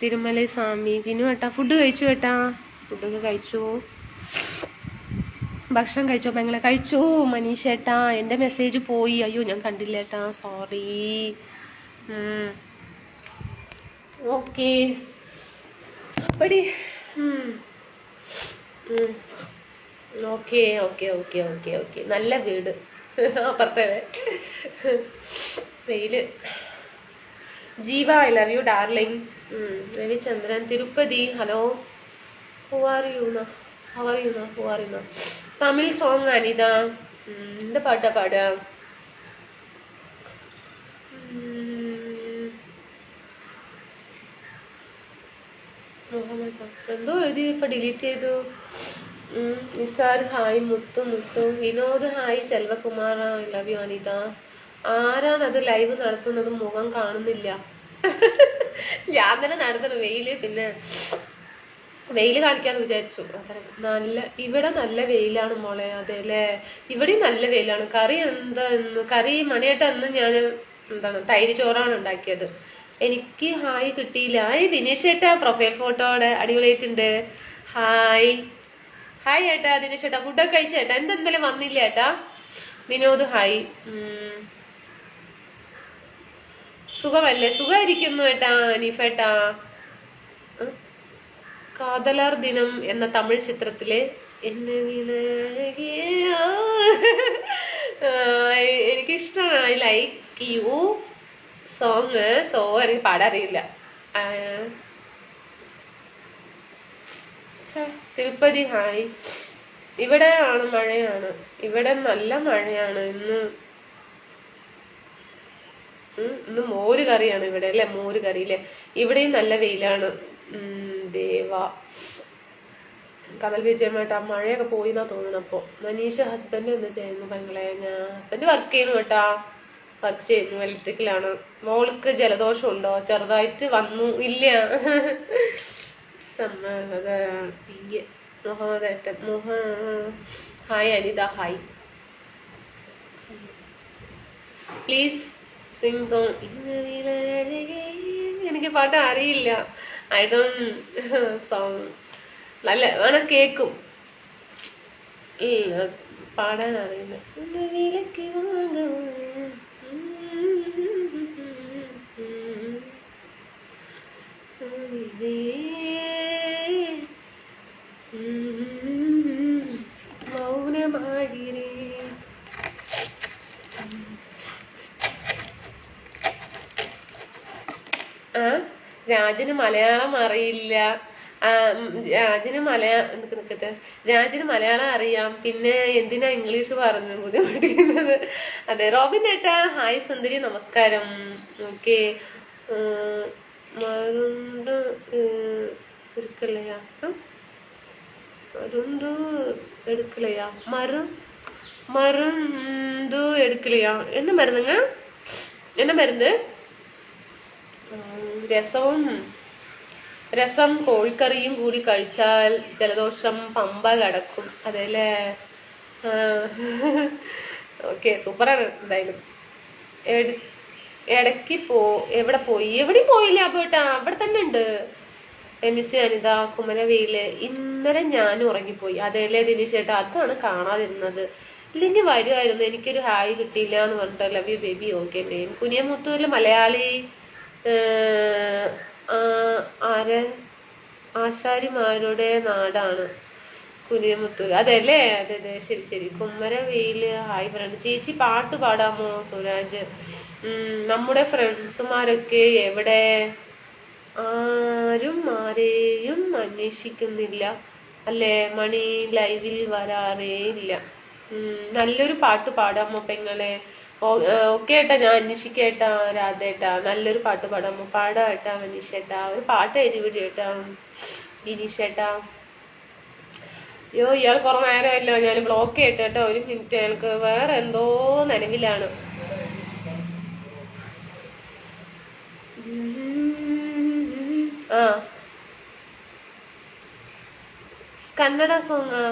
തിരുമലൈ സ്വാമി ലിനു ഏട്ടാ ഫുഡ് കഴിച്ചു ഏട്ടാ? ഫുഡൊക്കെ കഴിച്ചു. ഭക്ഷണം കഴിച്ചോ പെങ്ങളെ? കഴിച്ചു മനീഷേട്ടാ. എൻ്റെ മെസ്സേജ് പോയി. അയ്യോ ഞാൻ കണ്ടില്ല ഏട്ടാ, സോറി. ഓക്കെ അപ്പടി. Okay okay okay okay okay. നല്ല വീട് അപ്പുറത്തെ വെയില്. Jeeva I love you darling. Ravichandran Tirupati hello. Who are you ന? ഹൗ ആർ യു ന? ഹു ആർ യു ന? തമിഴ് സോങ് അനിത. എന്താ പാട്ടാ പാടുക? എന്തോ എഴുതി ഇപ്പൊ ഡിലീറ്റ് ചെയ്തു. Nisar hi. Muthu Muthu. Vinod hi. Selvakumar I love you Anitha. ആരാണത് ലൈവ് നടത്തുന്നത്? മുഖം കാണുന്നില്ല. ഞാൻ തന്നെ നടത്തണം. വെയില് പിന്നെ വെയില് കാണിക്കാന്ന് വിചാരിച്ചു. നല്ല ഇവിടെ നല്ല വെയിലാണ് മോളെ. അതെ അല്ലേ? ഇവിടെയും നല്ല വെയിലാണ്. കറി എന്താ? കറി മണിയേട്ട എന്ന് ഞാൻ എന്താണ് തൈര് ചോറാണ് ഉണ്ടാക്കിയത്. എനിക്ക് ഹായ് കിട്ടിയില്ല. ഹായ് ദിനേശ് ഏട്ടാ, പ്രൊഫൈൽ ഫോട്ടോടെ അടിപൊളിയായിട്ടുണ്ട്. ഹായ് ഹായ് ഏട്ടാ. ദിനേശ് ഏട്ടാ ഫുഡൊക്കെ കഴിച്ചേട്ടാ? എന്തെന്തായാലും വന്നില്ല ഏട്ടാ. വിനോദ് ഹായ്. സുഖമല്ലേ? സുഖമായിരിക്കുന്നു ഏട്ടാ. അനീഫേട്ടാ കാതലാർ ദിനം എന്ന തമിഴ് ചിത്രത്തിലെ എനിക്കിഷ്ടമാണ്. I like you song. So എനിക്ക് പാടാറിയില്ല. തിരുപ്പതി ഹായ്. ഇവിടെ ആണ് മഴയാണ്. ഇവിടെ നല്ല മഴയാണ് ഇന്ന്. ഇന്ന് മോര് കറിയാണ് ഇവിടെ അല്ലെ? മോര് കറി അല്ലേ? ഇവിടെയും നല്ല വെയിലാണ്. ദേവ കമൽ വിജയമായിട്ടാ. മഴയൊക്കെ പോയിന്നാ തോന്നുന്നു. അപ്പൊ മനീഷ ഹസ്ബൻഡ് എന്താ ചെയ്യുന്നു പെങ്ങളെ? ഞാൻ ഹസ്ബൻഡ് വർക്ക് ചെയ്യുന്നു കേട്ടാ. വർക്ക് ചെയ്യുന്നു, ഇലക്ട്രിക്കലാണ്. മോൾക്ക് ജലദോഷം ഉണ്ടോ? ചെറുതായിട്ട് വന്നു. ഇല്ല. Muhammad hi Anitha hi. Please sing song. എനിക്ക് പാട്ട് അറിയില്ല. I don't song. നല്ല വേണം കേക്കും. പാടാൻ അറിയില്ല. മൗനമാകിരേ. രാജന് മലയാളം അറിയില്ല. രാജന് മലയാളം അറിയാം. പിന്നെ എന്തിനാ ഇംഗ്ലീഷ് പറഞ്ഞു ബുദ്ധിമുട്ടിക്കുന്നത്? അതെ റോബിൻ ഏട്ടാ ഹായ് സുന്ദരി നമസ്കാരം. ഓക്കെ മരുണ്ട് എടുക്കലയാ? മരുണ്ട് എടുക്കലയാ? മരുந்து എടുക്കലയാ? என்ன മരുന്നുங்க? என்ன മരുന്ന്? രസം കോഴിക്കറിയും കൂടി കഴിച്ചാൽ ജലദോഷം പമ്പ കടക്കും. അതെല്ലേ? ഓക്കെ സൂപ്പറാണ്. എന്തായാലും ഇടയ്ക്ക് എവിടെയും പോയില്ല. അപ്പൊ ഏട്ടാ അവിടെ തന്നെ ഉണ്ട്. രമിഷ് അനിത കുമരവെയില്. ഇന്നലെ ഞാൻ ഉറങ്ങിപ്പോയി. അതേല്ലേ ദിനേശ് ചേട്ടാ? അതാണ് കാണാതിരുന്നത്. ഇല്ലെങ്കിൽ വരുമായിരുന്നു. എനിക്കൊരു ഹായ് കിട്ടിയില്ല എന്ന് പറഞ്ഞിട്ട്. Love you baby. Okay name കുനിയമുത്തൂരിലെ മലയാളി ആശാരിമാരുടെ നാടാണ് കുനിയമുത്തൂർ. അതെല്ലേ? അതെ അതെ ശരി ശരി. Kumaravel hi friend. ചേച്ചി പാട്ട് പാടാമോ? സുരാജ് നമ്മുടെ ഫ്രണ്ട്സുമാരൊക്കെ എവിടെ? ആരും ആരെയും അന്വേഷിക്കുന്നില്ല അല്ലേ? മണി ലൈവിൽ വരാറേ ഇല്ല. നല്ലൊരു പാട്ട് പാടാമോ പെങ്ങളെ? ഓക്കെ ഏട്ടാ, ഞാൻ അന്വേഷിക്കേട്ടാ. രാധേട്ടാ, നല്ലൊരു പാട്ട് പാടാമോ? പാടാട്ടാ മനീഷേട്ടാ, ഒരു പാട്ട് എഴുതി വിടിയേട്ടാ ബിനീഷേട്ടാ. അയ്യോ, ഇയാൾ കുറെ നേരമല്ലോ, ഞാൻ ബ്ലോക്ക് ചെയ്യട്ടെ കേട്ടോ. ഒരു മിനിറ്റ്, അയാൾക്ക് വേറെ എന്തോ നനവിലാണ്. ആ, കന്നഡ സോങ്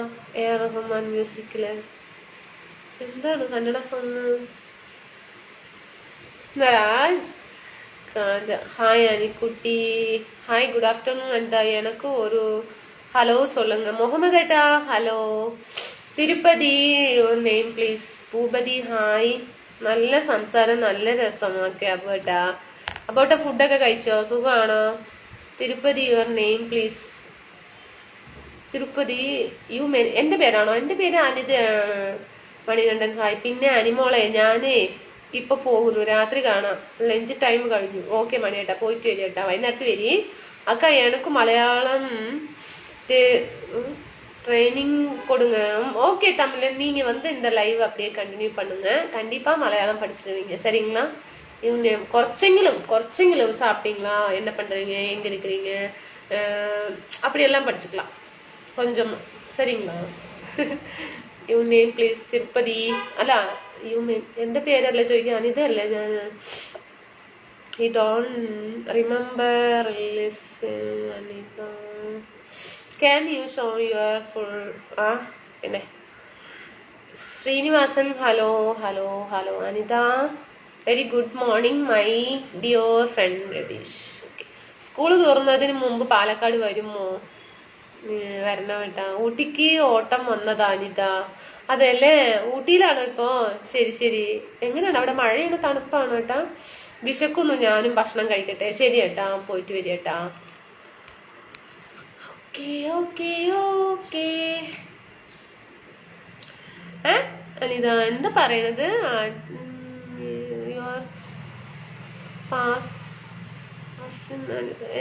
എ.ആർ. റഹ്മാൻ മ്യൂസിക്കില്. എന്താണ് Kannada song? Raj Kaja. Hi Anikutty, hi, good afternoon. എന്താ எனக்கு ஒரு ஹலோ சொல்லுங்க. முகமது ஏட்டா hello. Tirupati, your name please. Bhupathi hi. നല്ല സംസാരം, നല്ല രസമൊക്കെ. അപ്പോട്ടാ അപ്പോട്ടെ ഫുഡൊക്കെ കഴിച്ചോ? സുഖമാണോ? Tirupati, your name please. Tirupati എന്റെ പേരാണോ? എന്റെ പേര് അനിതയാണ്. മണികണ്ഠൻ ഹായ്. പിന്നെ അനിമോളെ, ഞാനേ ഇപ്പൊ പോകുന്നു, രാത്രി കാണാം, ലഞ്ച് ടൈം കഴിഞ്ഞു. ഓക്കെ മണിയേട്ടാ, പോയിട്ട് വരി കേട്ടാ, വൈകുന്നേരത്ത് വരി. അക്ക എനക്ക് മലയാളം ட்ரைனிங் கொடுங்க. ஓகே தமிழ், நீங்க வந்து இந்த லைவ் அப்படியே கண்டினியூ பண்ணுங்க. கண்டிப்பா மலையாளம் படிச்சிடுவீங்க, சரிங்களா? இவங்க குறைச்செங்கிலும் சாப்பிட்டீங்களா, என்ன பண்றீங்க, எங்க இருக்கிறீங்க, அப்படியெல்லாம் படிச்சுக்கலாம் கொஞ்சம், சரிங்களா? You name please. തിരുപ്പതി അല്ല, യു നെയിം എന്റെ പേരല്ല ചോദിക്കാൻ, ഇതല്ലേ ഞാൻ. I don't remember. Anitha, can you show your full? പിന്നെ Srinivasan hello hello hello. Anitha, very good morning my dear friend Ratheesh. Okay, school തുറന്നതിന് മുമ്പ് പാലക്കാട് വരുമോ? വരണം കേട്ടാ. ഊട്ടിക്ക് ഓട്ടം വന്നതാ അനിത. അതല്ലേ, ഊട്ടിയിലാണോ ഇപ്പോ? ശരി ശരി. എങ്ങനെയാണ് അവിടെ? മഴയാണ്, തണുപ്പാണോ കേട്ടാ? വിശക്കുന്നു, ഞാനും ഭക്ഷണം കഴിക്കട്ടെ. ശരി ഏട്ടാ, പോയിട്ട് വരി ഏട്ടാ. Okay okay okay. അനിത എന്താ പറയണത്? യുവർ പാസ്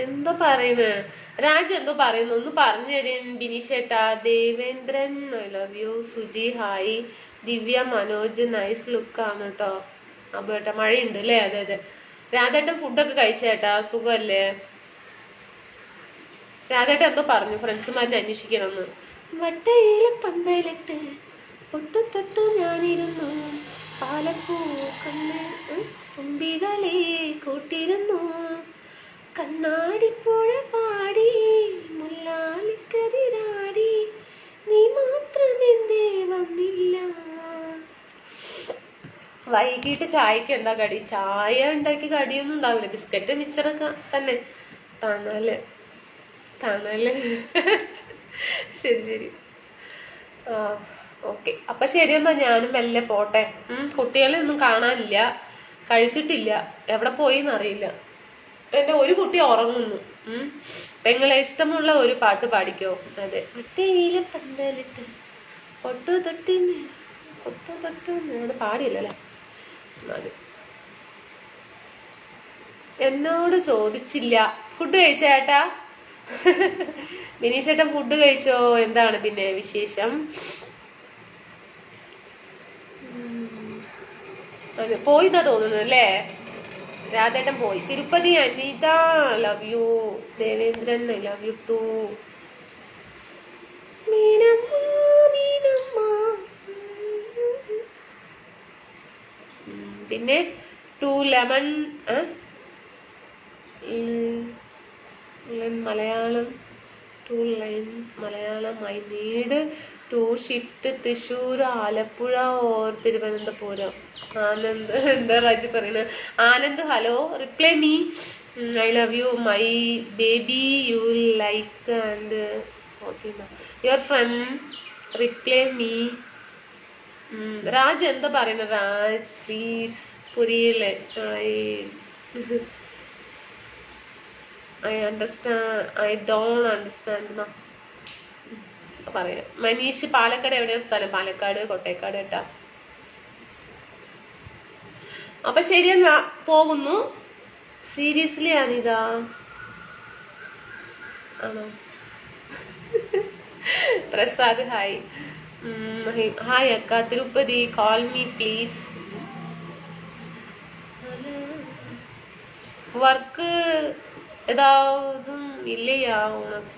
എന്താ പറയുന്നത്? രാജ് എന്തോ പറയുന്നു, ഒന്ന് പറഞ്ഞു തരും ബിനീഷേട്ടാ. Devendran I love you. Suji hi. Divya Manoj nice look ആണ് കേട്ടോ. അപ്പൊ ഏട്ടാ മഴയുണ്ട് അല്ലേ? അതെ അതെ. രാധേട്ടൻ ഫുഡൊക്കെ കഴിച്ചേട്ടാ, സുഖല്ലേ? രാധേട്ടൻ എന്തോ പറഞ്ഞു, ഫ്രണ്ട്സുമാരിനെ അന്വേഷിക്കണമെന്ന്. വട്ടയിലെ പന്തലിട്ട് ഒട്ടു തൊട്ടു ഞാനിരുന്നു, പാലപ്പൂ തുമ്പികളെ കൂട്ടിരുന്നു, കണ്ണാടിപ്പുഴ പാടി മുല്ലാലിക്കതിരാടി, നീ മാത്രം എന്തേ വന്നില്ല. വൈകിട്ട് ചായക്ക് എന്താ കടി? ചായ ഉണ്ടാക്കി കടിയൊന്നും ഉണ്ടാവില്ല, ബിസ്ക്കറ്റ് മിച്ചറൊക്കെ തന്നെ. തണല് തണല്. ശരി ശരി. ഓക്കെ, അപ്പൊ ശരിയെന്നാ, ഞാനും മെല്ലെ പോട്ടെ. കുട്ടികളെ ഒന്നും കാണാനില്ല, കഴിച്ചിട്ടില്ല, എവിടെ പോയിന്ന് അറിയില്ല. എന്റെ ഒരു കുട്ടി ഉറങ്ങുന്നു. പെങ്ങളെ ഇഷ്ടമുള്ള ഒരു പാട്ട് പാടിക്കോ? അതെ, മറ്റേയിലെ പന്തലിട്ട് ഒട്ടു തൊട്ടിന് ഒട്ടു തൊട്ട് പാടിയല്ലേ? എന്നോട് ചോദിച്ചില്ല. ഫുഡ് കഴിച്ചേട്ടാ? ബിനീഷേട്ടൻ ഫുഡ് കഴിച്ചോ? എന്താണ് പിന്നെ വിശേഷം? പോയിന്നാ തോന്നുന്നു അല്ലേ? രാധേട്ടൻ പോയി. Tirupati Anitha love you. Devendran I love you too. പിന്നെ 2 lemon Malayalam 2 line Malayalam. I need 2 shift Thrissur, Alappuzha or Thiruvananthapuram. Anand എന്താ രാജി പറയുന്നത്? Anand hello. Reply me. I love you my baby, you like and okay your friend. Reply me. Raj എന്താ പറയുന്നത്? രാജ് പ്ലീസ് പുരിയില്ലേ? I understand, I don't understand പറയാം. മനീഷ് പാലക്കാട് എവിടെയാണ് സ്ഥലം? പാലക്കാട് കൊട്ടേക്കാട് കേട്ടാ. അപ്പൊ ശരിയെന്നാ പോകുന്നു. സീരിയസ്ലി അനിതാ, ആണോ? പ്രസാദ് ഹായ്. ഹായ് അക്ക Tirupati call me please. Work ஏதாவதும் இல்லையா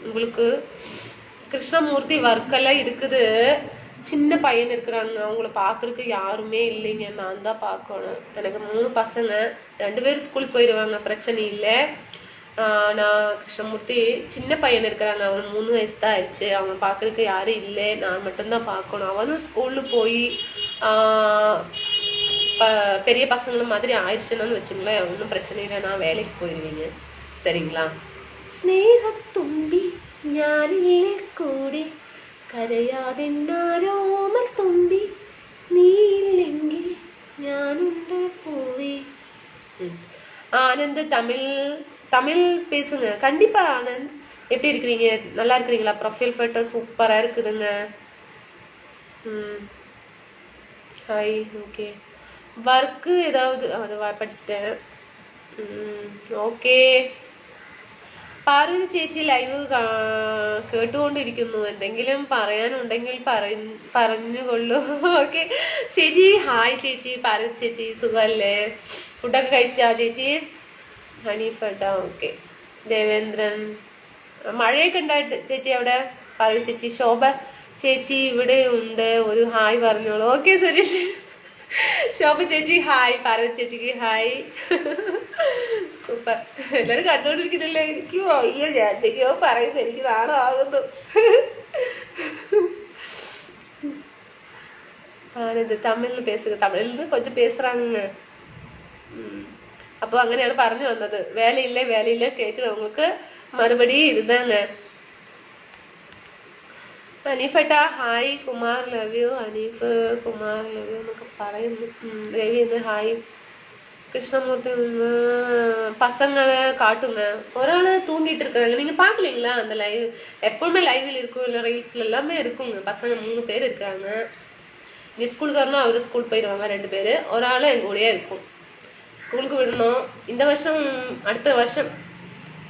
உங்களுக்கு? கிருஷ்ணமூர்த்தி ஒர்க்கெல்லாம் இருக்குது. சின்ன பையன் இருக்கிறாங்க, அவங்கள பாக்குறதுக்கு யாருமே இல்லைங்க, நான் தான் பார்க்கணும். எனக்கு 3 பசங்க, 2 பேரும் ஸ்கூலுக்கு போயிடுவாங்க, பிரச்சனை இல்லை. நான் கிருஷ்ணமூர்த்தி சின்ன பையன் இருக்கிறாங்க, அவனுக்கு 3 வயசு தான் ஆயிடுச்சு. அவங்க பாக்குறதுக்கு யாரும் இல்லை, நான் மட்டும்தான் பார்க்கணும். அவனும் ஸ்கூல்ல போய் பெரிய பசங்களும் மாதிரி ஆயிடுச்சுன்னு வச்சுங்களேன், ஒன்றும் பிரச்சனை இல்லை, நான் வேலைக்கு போயிடுவீங்க, சரிங்களா? സ്നേഹത്തുമ്പി ഞാനില്ലേ കൂടെ കരയാതെന്നാരോമൽ തുമ്പി നീയില്ലെങ്കിൽ ഞാനുണ്ട് പോവേ. ஆனந்த் தமிழ் பேசுங்க கண்டிப்பா. ஆனந்த் எப்படி இருக்கிறீங்க? நல்லா இருக்கிறீங்களா? ப்ரொஃபைல் போட்டோ சூப்பரா இருக்குதுங்க. ஹாய். ஓகே, വർക്ക് ഏതാവത് അത് പഠിച്ചിട്ടേൻ. ഓക്കെ, പാർവതി ചേച്ചി ലൈവ് കേട്ടുകൊണ്ടിരിക്കുന്നു, എന്തെങ്കിലും പറയാനുണ്ടെങ്കിൽ പറഞ്ഞുകൊള്ളൂ. ഓക്കെ ചേച്ചി, ഹായ് ചേച്ചി. പാർവതി ചേച്ചി സുഖല്ലേ? ഫുഡൊക്കെ കഴിച്ചാ ചേച്ചി? ഹണീഫട്ട. ഓക്കെ, ദേവേന്ദ്രൻ. മഴയൊക്കെ ഉണ്ടായിട്ട് ചേച്ചി അവിടെ? പാർവതി ചേച്ചി. ശോഭ ചേച്ചി ഇവിടെ ഉണ്ട്, ഒരു ഹായ് പറഞ്ഞോളൂ. ഓക്കെ സുരേഷ്. ശോഭ ചേച്ചി ഹായ്, പാർവതി ചേച്ചിക്ക് ഹായ്. സൂപ്പർ, എല്ലാരും കണ്ടോണ്ടിരിക്കുന്നില്ലേ? എനിക്ക് അയ്യോ ഞാനോ പറയുന്നു, എനിക്ക് നാണമാകുന്നു. ആനന്ദ് തമിഴിൽ പേസുക, തമിഴിൽ നിന്ന് കൊഞ്ചം പേசுறாங்க. അപ്പൊ അങ്ങനെയാണ് പറഞ്ഞു വന്നത്. വേലയില്ല കേൾക്കുന്നവങ്ങൾക്ക് മറുപടി ഇരുന്നാங்க. അനീഫട്ട hi. Kumar love you. Aneef Kumar love you എന്നൊക്കെ പറയുന്നു. രവി എന്ന് ഹായ്. கிருஷ்ணமூர்த்தி பசங்களை காட்டுங்க. ஒரு ஆளு தூங்கிட்டு இருக்காங்க, நீங்க பாக்கலீங்களா? அந்த லைவ் எப்பவுமே லைவ்ல இருக்கும், இல்ல ரீல்ஸ்ல எல்லாமே இருக்குங்க. பசங்க 3 பேர் இருக்காங்க. நீ ஸ்கூலுக்கு வரணும், அவரு ஸ்கூல் போயிடுவாங்க 2 பேரு. ஒரு ஆளு எங்க கூடயே இருக்கும். സ്കൂൾക്ക് വിടണം. இந்த വർഷം അടുത്ത വർഷം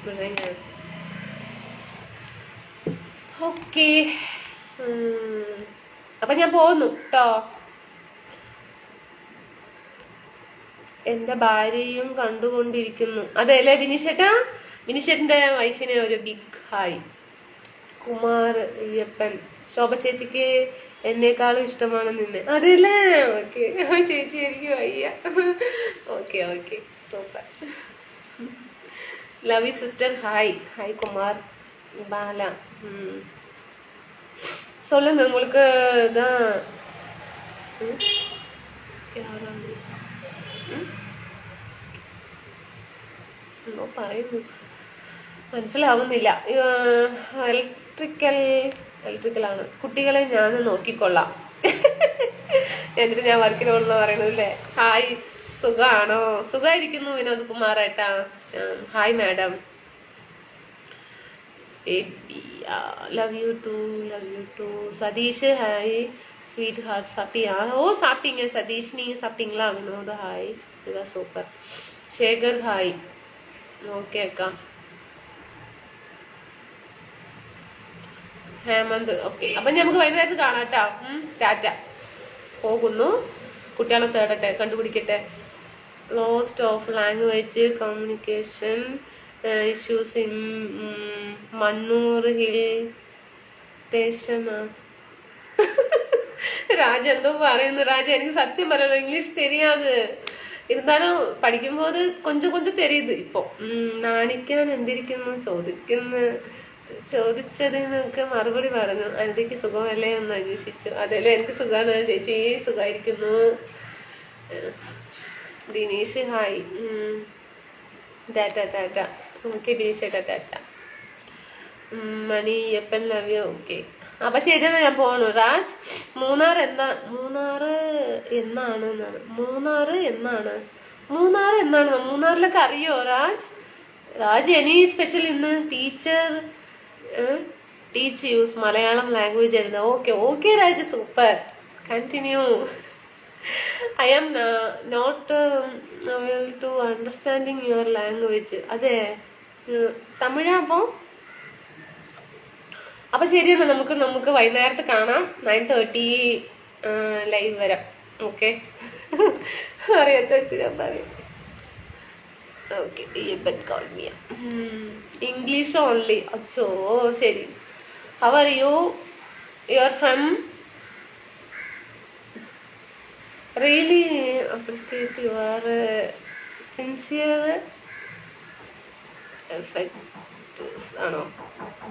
വിടുறேங்க. ഓക്കെ, അപ്പൊ ഞാൻ പോകുന്നു കേട്ടോ. എന്റെ ഭാര്യയും കണ്ടുകൊണ്ടിരിക്കുന്നു. അതെല്ലേ വിനീഷേട്ടാ? വിനീഷേട്ടന്റെ വൈഫിനെ ഒരു ബിഗ് ഹായ്. കുമാർ അയ്യപ്പൻ. ശോഭ ചേച്ചിക്ക് എന്നെക്കാളും ഇഷ്ടമാണ് നിന്നെ. അതെല്ലേ? ഓക്കെ ചേച്ചി, എനിക്ക് വയ്യ. Okay okay, super. Love you sister. Hi hi. Kumar Bala. சொல்லுங்க, உங்களுக்கு தான் പറയുന്നു മനസ്സിലാവുന്നില്ല. ഇലക്ട്രിക്കലാണ്. കുട്ടികളെ ഞാൻ നോക്കിക്കൊള്ളാം. എന്നിട്ട് ഞാൻ വർക്കിന് പോകണമെന്ന് പറയണല്ലേ. ഹായ്, സുഖാണോ? സുഖായിരിക്കുന്നു വിനോദ് കുമാർ ഏട്ടാ. Hi madam. Love you too. Satheesh hi. Sweetheart சாப்பிட்டியா? ஓ சாப்பிட்டீங்க சதீஷ், நீங்க சாப்பிட்டீங்களா? வினோத் ஹாய். இதுதான் சூப்பர். சேகர் ஹாய். ഓക്കെ അക്ക. ഹേമന്ത്. ഓക്കെ, അപ്പൊ നമുക്ക് വൈകുന്നേരത്ത് കാണാട്ടോ. ടാറ്റ. പോകുന്നു. കുട്ടികളെ തേടട്ടെ, കണ്ടുപിടിക്കട്ടെ. Lost of language communication issues in Mannur hill station. Raja எந்தோ പറയുന്നു. ராஜா எனக்கு சத்தியம் പറയல, இங்கிலீஷ் தெரியாது. இருந்தாலும் പഠിക്കുമ്പോൾ கொஞ்சம் கொஞ்சம் தெரியுது. ഇപ്പൊ നാണിക്കാൻ എന്തിരിക്കുന്നു ചോദിച്ചതിനൊക്കെ മറുപടി പറഞ്ഞു. അനിതയ്ക്ക് സുഖമല്ലേ എന്ന് അന്വേഷിച്ചു. അതല്ലേ, എനിക്ക് സുഖമാണ് ചേച്ചി, സുഖമായിരിക്കുന്നു. Dinesh hi. Tata. Okay Dinesh tata. Mani Ayyappan love you. Okay, അപ്പൊ ശരിയെന്നാ ഞാൻ പോണു. രാജ്, മൂന്നാർ എന്നാണ്? മൂന്നാറിലൊക്കെ അറിയോ രാജ്? എനി സ്പെഷ്യൽ ഇന്ന്? ടീച്ച് യൂസ് മലയാളം ലാംഗ്വേജ് ആയിരുന്നു. Okay Raj, super. Continue. I am not avail to understanding your language. അതെ, തമിഴാ? അപ്പോ അപ്പൊ ശരിയെന്നാ, നമുക്ക് വൈകുന്നേരത്ത് കാണാം. 9:30 ലൈവ് വരാം. ഓക്കെ. അറിയാത്ത ഞാൻ പറയും. ഓക്കെ. English only. അച്ചോ ശരി. How are U? You are from? Really appreciate your sincere effect ആണോ?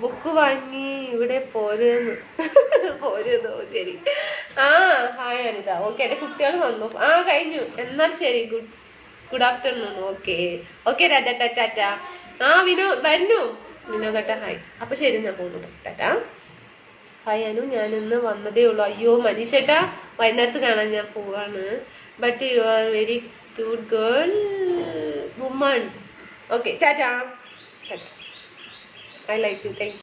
ബുക്ക് വാങ്ങി ഇവിടെ പോരുന്നോ? ശരി. ഹായ് അനിത. ഓക്കെ, എന്റെ കുട്ടികൾ വന്നു. കഴിഞ്ഞു. എന്നാൽ ശരി. Good afternoon. ഓക്കെ രാജേട്ട, ടാറ്റ. വരുന്നു വിനോദട്ട. ഹായ്. അപ്പൊ ശരി, ഞാൻ പോകുന്നു. ടാറ്റ. ഹായ് അനു, ഞാൻ ഇന്ന് വന്നതേ ഉള്ളൂ. അയ്യോ മനീഷേട്ടാ, വൈകുന്നേരത്ത് കാണാൻ ഞാൻ പോവാണ്. But you are very cute girl woman. Okay, Tata. I like you. Thank you.